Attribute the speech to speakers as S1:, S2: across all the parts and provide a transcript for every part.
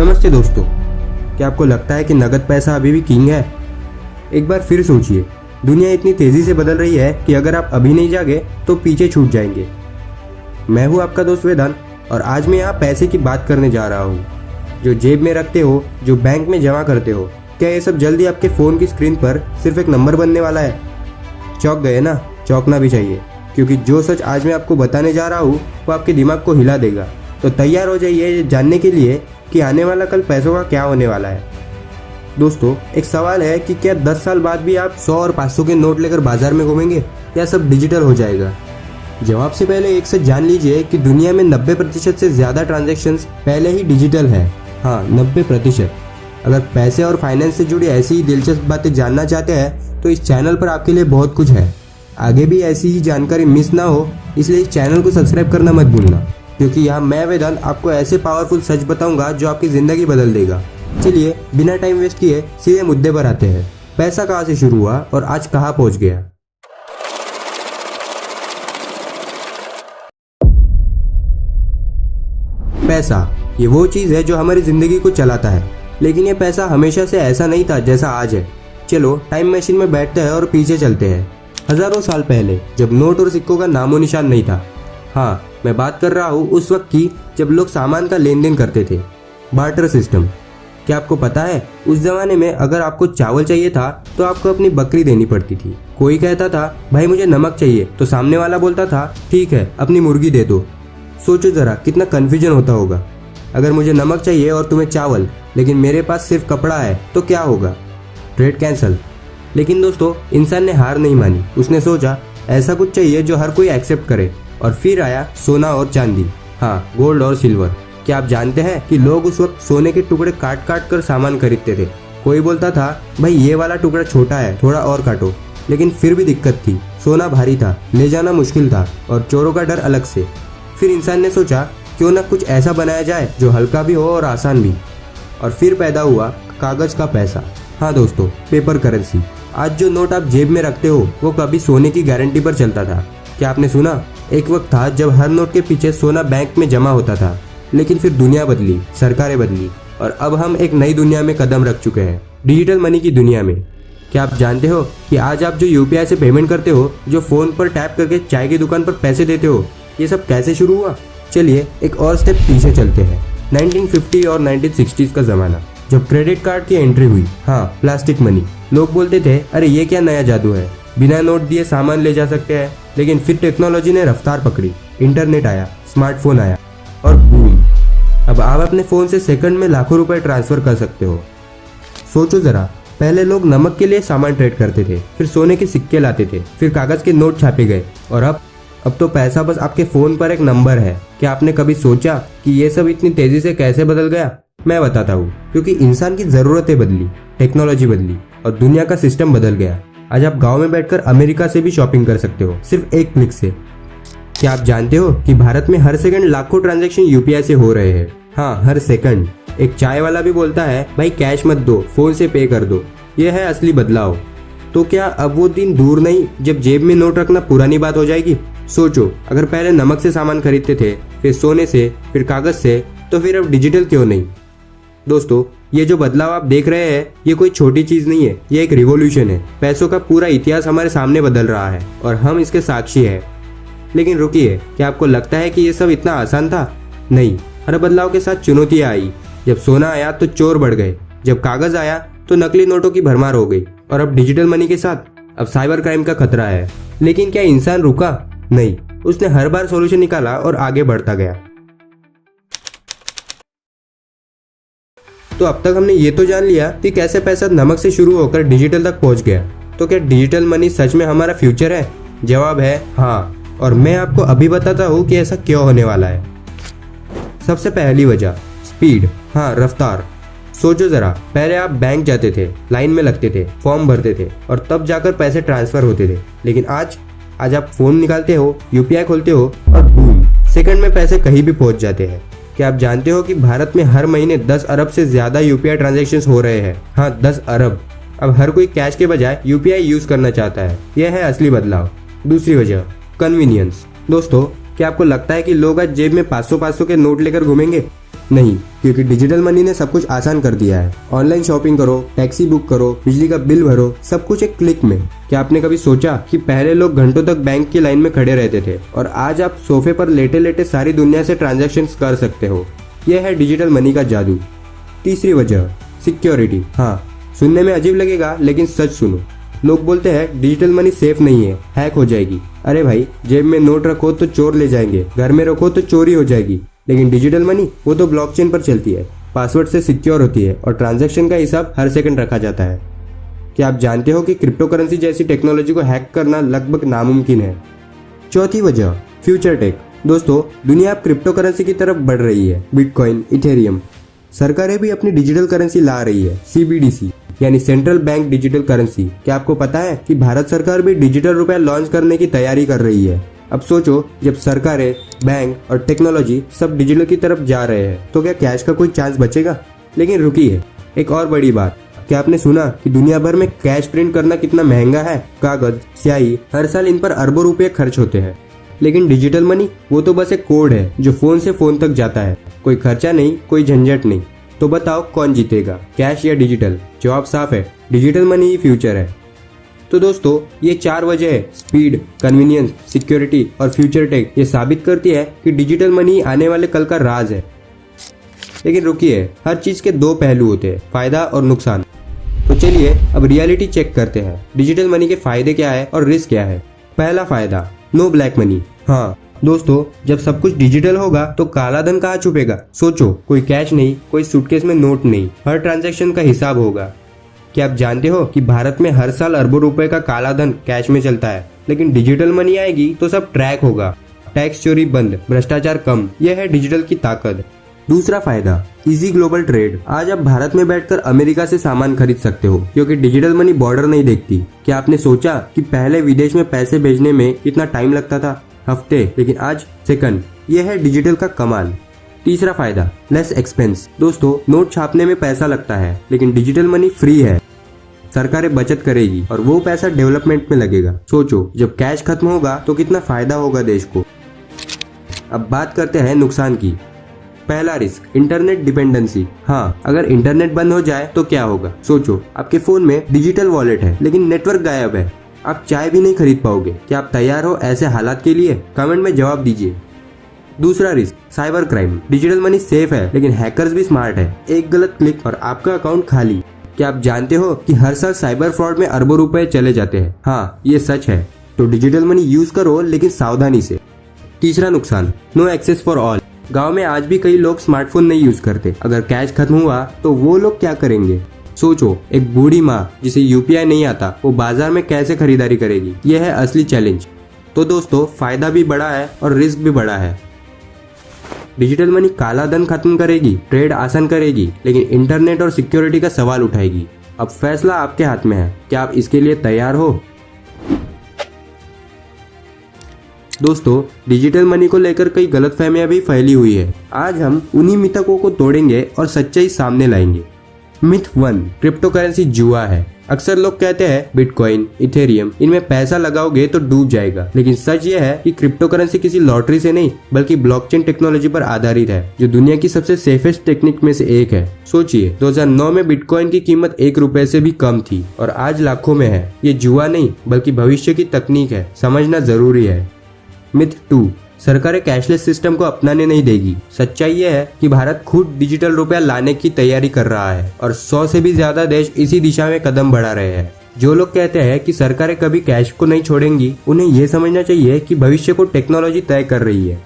S1: नमस्ते दोस्तों, क्या आपको लगता है कि नगद पैसा अभी भी किंग है? एक बार फिर सोचिए, दुनिया इतनी तेजी से बदल रही है कि अगर आप अभी नहीं जागे तो पीछे छूट जाएंगे। मैं हूँ आपका दोस्त वेदांत और आज मैं यहाँ पैसे की बात करने जा रहा हूँ। जो जेब में रखते हो, जो बैंक में जमा करते हो, क्या ये सब जल्दी आपके फ़ोन की स्क्रीन पर सिर्फ एक नंबर बनने वाला है? चौंक गए ना? चौंकना भी चाहिए, क्योंकि जो सच आज मैं आपको बताने जा रहा हूँ वो आपके दिमाग को हिला देगा। तो तैयार हो जाइए ये जानने के लिए कि आने वाला कल पैसों का क्या होने वाला है। दोस्तों, एक सवाल है कि क्या 10 साल बाद भी आप 100 और 500 के नोट लेकर बाजार में घूमेंगे या सब डिजिटल हो जाएगा? जवाब से पहले एक सच जान लीजिए कि दुनिया में 90% से ज़्यादा ट्रांजैक्शंस पहले ही डिजिटल है। हाँ, 90%। अगर पैसे और फाइनेंस से जुड़ी ऐसी ही दिलचस्प बातें जानना चाहते हैं तो इस चैनल पर आपके लिए बहुत कुछ है। आगे भी ऐसी ही जानकारी मिस ना हो, इसलिए इस चैनल को सब्सक्राइब करना मत भूलना, क्योंकि यहाँ मैं वेदांत आपको ऐसे पावरफुल सच बताऊंगा जो आपकी ज़िंदगी बदल देगा। चलिए बिना टाइम वेस्ट किए सीधे मुद्दे पर आते हैं। पैसा कहाँ से शुरू हुआ और आज कहाँ पहुँच गया? पैसा ये वो चीज़ है जो हमारी ज़िंदगी को चलाता है, लेकिन ये पैसा हमेशा से ऐसा नहीं था जैसा आज है। चलो टाइम मशीन में बैठते हैं और पीछे चलते हैं। हज़ारों साल पहले, जब नोट और सिक्कों का नामो निशान नहीं था। हाँ, मैं बात कर रहा हूँ उस वक्त की जब लोग सामान का लेन देन करते थे। Barter system. क्या आपको पता है, उस जमाने में अगर आपको चावल चाहिए था तो आपको अपनी बकरी देनी पड़ती थी। कोई कहता था भाई मुझे नमक चाहिए, तो सामने वाला बोलता था ठीक है अपनी मुर्गी दे दो। सोचो जरा कितना कन्फ्यूजन होता होगा। अगर मुझे नमक चाहिए और तुम्हें चावल, लेकिन मेरे पास सिर्फ कपड़ा है, तो क्या होगा? Trade cancel. लेकिन दोस्तों, इंसान ने हार नहीं मानी। उसने सोचा ऐसा कुछ चाहिए जो हर कोई एक्सेप्ट करे, और फिर आया सोना और चांदी। हाँ, गोल्ड और सिल्वर। क्या आप जानते हैं कि लोग उस वक्त सोने के टुकड़े काट काट कर सामान खरीदते थे? कोई बोलता था भाई ये वाला टुकड़ा छोटा है, थोड़ा और काटो। लेकिन फिर भी दिक्कत थी, सोना भारी था, ले जाना मुश्किल था और चोरों का डर अलग से। फिर इंसान ने सोचा क्यों ना कुछ ऐसा बनाया जाए जो हल्का भी हो और आसान भी। और फिर पैदा हुआ कागज का पैसा। हाँ दोस्तों, पेपर करेंसी। आज जो नोट आप जेब में रखते हो वो कभी सोने की गारंटी पर चलता था। क्या आपने सुना? एक वक्त था जब हर नोट के पीछे सोना बैंक में जमा होता था। लेकिन फिर दुनिया बदली, सरकारें बदली और अब हम एक नई दुनिया में कदम रख चुके हैं, डिजिटल मनी की दुनिया में। क्या आप जानते हो कि आज आप जो यूपीआई से पेमेंट करते हो, जो फ़ोन पर टैप करके चाय की दुकान पर पैसे देते हो, ये सब कैसे शुरू हुआ? चलिए एक और स्टेप पीछे चलते हैं। 1950 और 1960s का ज़माना, जब क्रेडिट कार्ड की एंट्री हुई। हाँ, प्लास्टिक मनी। लोग बोलते थे अरे ये क्या नया जादू है, बिना नोट दिए सामान ले जा सकते हैं। लेकिन फिर टेक्नोलॉजी ने रफ्तार पकड़ी, इंटरनेट आया, स्मार्टफोन आया और बूम, अब आप अपने फ़ोन से सेकंड में लाखों रुपए ट्रांसफ़र कर सकते हो। सोचो ज़रा, पहले लोग नमक के लिए सामान ट्रेड करते थे, फिर सोने के सिक्के लाते थे, फिर कागज़ के नोट छापे गए और अब तो पैसा बस आपके फ़ोन पर एक नंबर है। क्या आपने कभी सोचा कि ये सब इतनी तेज़ी से कैसे बदल गया? मैं बताता हूँ। क्योंकि इंसान की ज़रूरतें बदली, टेक्नोलॉजी बदली और दुनिया का सिस्टम बदल गया। आज आप गांव में बैठकर अमेरिका से भी शॉपिंग कर सकते हो, सिर्फ एक क्लिक से। क्या आप जानते हो कि भारत में हर सेकंड लाखों ट्रांजैक्शन यूपीआई से हो रहे हैं? हाँ, हर सेकंड। एक चाय वाला भी बोलता है भाई कैश मत दो, फ़ोन से पे कर दो। यह है असली बदलाव। तो क्या अब वो दिन दूर नहीं जब जेब में नोट रखना पुरानी बात हो जाएगी? सोचो, अगर पहले नमक से सामान खरीदते थे, फिर सोने से, फिर कागज़ से, तो फिर अब डिजिटल क्यों नहीं? दोस्तों, ये जो बदलाव आप देख रहे हैं, ये कोई छोटी चीज़ नहीं है, ये एक रिवॉल्यूशन है। पैसों का पूरा इतिहास हमारे सामने बदल रहा है और हम इसके साक्षी हैं। लेकिन रुकिए, क्या आपको लगता है कि ये सब इतना आसान था? नहीं, हर बदलाव के साथ चुनौतियाँ आई। जब सोना आया तो चोर बढ़ गए, जब कागज़ आया तो नकली नोटों की भरमार हो गई और अब डिजिटल मनी के साथ अब साइबर क्राइम का खतरा है। लेकिन क्या इंसान रुका? नहीं, उसने हर बार सॉल्यूशन निकाला और आगे बढ़ता गया। तो अब तक हमने ये तो जान लिया कि कैसे पैसा नमक से शुरू होकर डिजिटल तक पहुंच गया। तो क्या डिजिटल मनी सच में हमारा फ्यूचर है? जवाब है हाँ, और मैं आपको अभी बताता हूँ कि ऐसा क्यों होने वाला है। सबसे पहली वजह, स्पीड। हाँ, रफ्तार। सोचो जरा, पहले आप बैंक जाते थे, लाइन में लगते थे, फॉर्म भरते थे और तब जाकर पैसे ट्रांसफर होते थे। लेकिन आज आप फ़ोन निकालते हो, यूपीआई खोलते हो और बूम, सेकंड में पैसे कहीं भी पहुंच जाते हैं। क्या आप जानते हो कि भारत में हर महीने 10 अरब से ज़्यादा यूपीआई ट्रांजैक्शंस हो रहे हैं? हाँ, 10 अरब। अब हर कोई कैश के बजाय यूपीआई यूज़ करना चाहता है। यह है असली बदलाव। दूसरी वजह, कन्वीनियंस। दोस्तों, क्या आपको लगता है कि लोग आज जेब में 500 के नोट लेकर घूमेंगे? नहीं, क्योंकि डिजिटल मनी ने सब कुछ आसान कर दिया है। ऑनलाइन शॉपिंग करो, टैक्सी बुक करो, बिजली का बिल भरो, सब कुछ एक क्लिक में। क्या आपने कभी सोचा कि पहले लोग घंटों तक बैंक की लाइन में खड़े रहते थे और आज आप सोफे पर लेटे लेटे सारी दुनिया से ट्रांजैक्शन कर सकते हो। यह है डिजिटल मनी का जादू। तीसरी वजह, सिक्योरिटी। हाँ, सुनने में अजीब लगेगा लेकिन सच सुनो। लोग बोलते हैं डिजिटल मनी सेफ नहीं है, हैक हो जाएगी। अरे भाई, जेब में नोट रखो तो चोर ले जाएंगे, घर में रखो तो चोरी हो जाएगी। लेकिन डिजिटल मनी वो तो ब्लॉकचेन पर चलती है, पासवर्ड से सिक्योर होती है और ट्रांजैक्शन का हिसाब हर सेकंड रखा जाता है। क्या आप जानते हो कि क्रिप्टो करेंसी जैसी टेक्नोलॉजी को हैक करना लगभग नामुमकिन है। चौथी वजह, फ्यूचर टेक। दोस्तों, दुनिया अब क्रिप्टो करेंसी की तरफ बढ़ रही है। Bitcoin, Ethereum. सरकारें भी अपनी डिजिटल करेंसी ला रही है, CBDC यानी सेंट्रल बैंक डिजिटल करेंसी। क्या आपको पता है कि भारत सरकार भी डिजिटल रुपया लॉन्च करने की तैयारी कर रही है। अब सोचो, जब सरकारें, बैंक और टेक्नोलॉजी सब डिजिटल की तरफ जा रहे हैं तो क्या कैश का कोई चांस बचेगा? लेकिन रुकिए, एक और बड़ी बात। क्या आपने सुना कि दुनिया भर में कैश प्रिंट करना कितना महंगा है? कागज, स्याही, हर साल इन पर अरबों रुपए खर्च होते हैं। लेकिन डिजिटल मनी वो तो बस एक कोड है जो फोन से फोन तक जाता है। कोई खर्चा नहीं, कोई झंझट नहीं। तो बताओ कौन जीतेगा, कैश या डिजिटल? जवाब साफ है, डिजिटल मनी ही फ्यूचर है। तो दोस्तों, ये 4 वजह है, स्पीड, कन्वीनियंस, सिक्योरिटी और फ्यूचर टेक, ये साबित करती है कि डिजिटल मनी आने वाले कल का राज है। लेकिन रुकिए, हर चीज के 2 पहलू होते हैं, फायदा और नुकसान। तो चलिए अब रियलिटी चेक करते हैं। डिजिटल मनी के फायदे क्या है और रिस्क क्या है। पहला फायदा, नो ब्लैक मनी। हाँ दोस्तों, जब सब कुछ डिजिटल होगा तो काला धन कहाँ छुपेगा? सोचो, कोई कैश नहीं, कोई सूटकेस में नोट नहीं, हर ट्रांजैक्शन का हिसाब होगा। क्या आप जानते हो कि भारत में हर साल अरबों रुपए का काला धन कैश में चलता है? लेकिन डिजिटल मनी आएगी तो सब ट्रैक होगा। टैक्स चोरी बंद, भ्रष्टाचार कम। यह है डिजिटल की ताकत। दूसरा फायदा, इजी ग्लोबल ट्रेड। आज आप भारत में बैठकर अमेरिका से सामान खरीद सकते हो क्योंकि डिजिटल मनी बॉर्डर नहीं देखती। क्या आपने सोचा कि पहले विदेश में पैसे भेजने में कितना टाइम लगता था? हफ्ते, लेकिन आज सेकंड। यह है डिजिटल का कमाल। तीसरा फायदा, लेस एक्सपेंस। दोस्तों, नोट छापने में पैसा लगता है लेकिन डिजिटल मनी फ्री है। सरकारें बचत करेगी और वो पैसा डेवलपमेंट में लगेगा। सोचो, जब कैश खत्म होगा तो कितना फायदा होगा देश को। अब बात करते हैं नुकसान की। पहला रिस्क, इंटरनेट डिपेंडेंसी। हाँ, अगर इंटरनेट बंद हो जाए तो क्या होगा? सोचो, आपके फोन में डिजिटल वॉलेट है लेकिन नेटवर्क गायब है, आप चाय भी नहीं खरीद पाओगे। क्या आप तैयार हो ऐसे हालात के लिए? कमेंट में जवाब दीजिए। दूसरा risk, cyber crime. Digital money safe है लेकिन हैकर्स भी स्मार्ट है। एक गलत क्लिक और आपका अकाउंट खाली। क्या आप जानते हो कि हर साल साइबर फ्रॉड में अरबों रुपए चले जाते हैं? हाँ, ये सच है। तो डिजिटल मनी यूज करो लेकिन सावधानी से। तीसरा नुकसान, नो एक्सेस फॉर ऑल। गांव में आज भी कई लोग स्मार्टफोन नहीं यूज करते। अगर कैश खत्म हुआ तो वो लोग क्या करेंगे? सोचो, एक बूढ़ी माँ जिसे UPI नहीं आता, वो बाजार में कैसे खरीदारी करेगी? यह है असली चैलेंज। तो दोस्तों, फायदा भी बड़ा है और रिस्क भी बड़ा है। डिजिटल मनी काला धन खत्म करेगी, ट्रेड आसान करेगी, लेकिन इंटरनेट और सिक्योरिटी का सवाल उठाएगी। अब फैसला आपके हाथ में है, क्या आप इसके लिए तैयार हो? दोस्तों, डिजिटल मनी को लेकर कई गलतफहमियां भी फैली हुई है। आज हम उन्हीं मिथकों को तोड़ेंगे और सच्चाई सामने लाएंगे। मिथ 1, क्रिप्टो करेंसी जुआ है। अक्सर लोग कहते हैं बिटकॉइन, इथेरियम, इनमें पैसा लगाओगे तो डूब जाएगा। लेकिन सच ये है कि क्रिप्टो करेंसी किसी लॉटरी से नहीं बल्कि ब्लॉकचेन टेक्नोलॉजी पर आधारित है, जो दुनिया की सबसे सेफेस्ट टेक्निक में से एक है। सोचिए, 2009 में बिटकॉइन की कीमत ₹1 से भी कम थी और आज लाखों में है। ये जुआ नहीं बल्कि भविष्य की तकनीक है, समझना जरूरी है। मिथ 2, सरकारें कैशलेस सिस्टम को अपनाने नहीं देगी। सच्चाई यह है कि भारत खुद डिजिटल रुपया लाने की तैयारी कर रहा है और 100 से भी ज्यादा देश इसी दिशा में कदम बढ़ा रहे हैं। जो लोग कहते हैं कि सरकारें कभी कैश को नहीं छोड़ेंगी, उन्हें यह समझना चाहिए कि भविष्य को टेक्नोलॉजी तय कर रही है।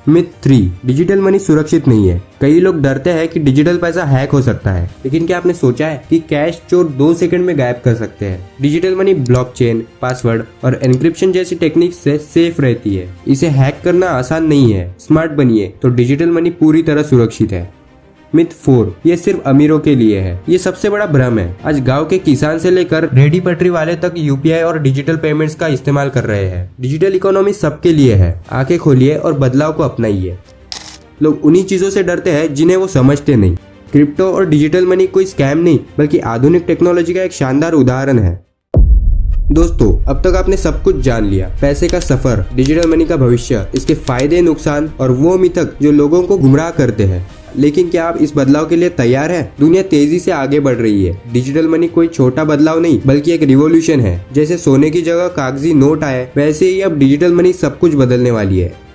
S1: मिथ 3, डिजिटल मनी सुरक्षित नहीं है। कई लोग डरते हैं कि डिजिटल पैसा हैक हो सकता है, लेकिन क्या आपने सोचा है कि कैश चोर 2 सेकंड में गायब कर सकते हैं? डिजिटल मनी ब्लॉकचेन, पासवर्ड और एन्क्रिप्शन जैसी टेक्निक से सेफ रहती है। इसे हैक करना आसान नहीं है। स्मार्ट बनिए तो डिजिटल मनी पूरी तरह सुरक्षित है। मिथ 4, ये सिर्फ अमीरों के लिए है। ये सबसे बड़ा भ्रम है। आज गांव के किसान से लेकर रेडी पटरी वाले तक UPI और डिजिटल पेमेंट्स का इस्तेमाल कर रहे हैं। डिजिटल इकोनॉमी सबके लिए है। आंखें खोलिए और बदलाव को अपनाइए। लोग उन्हीं चीजों से डरते हैं जिन्हें वो समझते नहीं। क्रिप्टो और डिजिटल मनी कोई स्कैम नहीं बल्कि आधुनिक टेक्नोलॉजी का एक शानदार उदाहरण है। दोस्तों, अब तक आपने सब कुछ जान लिया। पैसे का सफर, डिजिटल मनी का भविष्य, इसके फायदे, नुकसान और वो मिथक जो लोगों को गुमराह करते हैं। लेकिन क्या आप इस बदलाव के लिए तैयार हैं? दुनिया तेजी से आगे बढ़ रही है। डिजिटल मनी कोई छोटा बदलाव नहीं बल्कि एक रिवॉल्यूशन है। जैसे सोने की जगह कागजी नोट आए, वैसे ही अब डिजिटल मनी सब कुछ बदलने वाली है।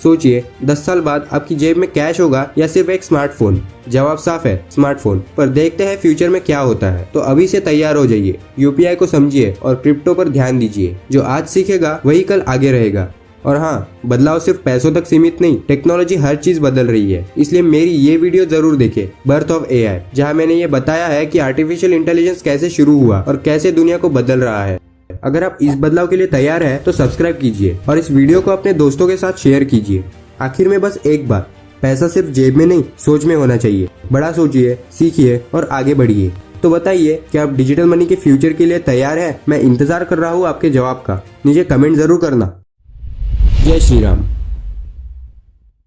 S1: सोचिए 10 साल बाद आपकी जेब में कैश होगा या सिर्फ एक स्मार्टफोन? जवाब साफ है, स्मार्टफोन। पर देखते हैं फ्यूचर में क्या होता है। तो अभी से तैयार हो जाइए, यूपीआई को समझिए और क्रिप्टो पर ध्यान दीजिए। जो आज सीखेगा वही कल आगे रहेगा। और हाँ, बदलाव सिर्फ पैसों तक सीमित नहीं, टेक्नोलॉजी हर चीज बदल रही है। इसलिए मेरी ये वीडियो जरूर देखें, बर्थ ऑफ एआई, जहाँ मैंने ये बताया है कि आर्टिफिशियल इंटेलिजेंस कैसे शुरू हुआ और कैसे दुनिया को बदल रहा है। अगर आप इस बदलाव के लिए तैयार हैं तो सब्सक्राइब कीजिए और इस वीडियो को अपने दोस्तों के साथ शेयर कीजिए। आखिर में बस एक बात, पैसा सिर्फ जेब में नहीं, सोच में होना चाहिए। बड़ा सोचिए, सीखिए और आगे बढ़िए। तो बताइए, क्या आप डिजिटल मनी के फ्यूचर के लिए तैयार हैं? मैं इंतजार कर रहा हूँ आपके जवाब का। नीचे कमेंट जरूर करना। जय श्री राम।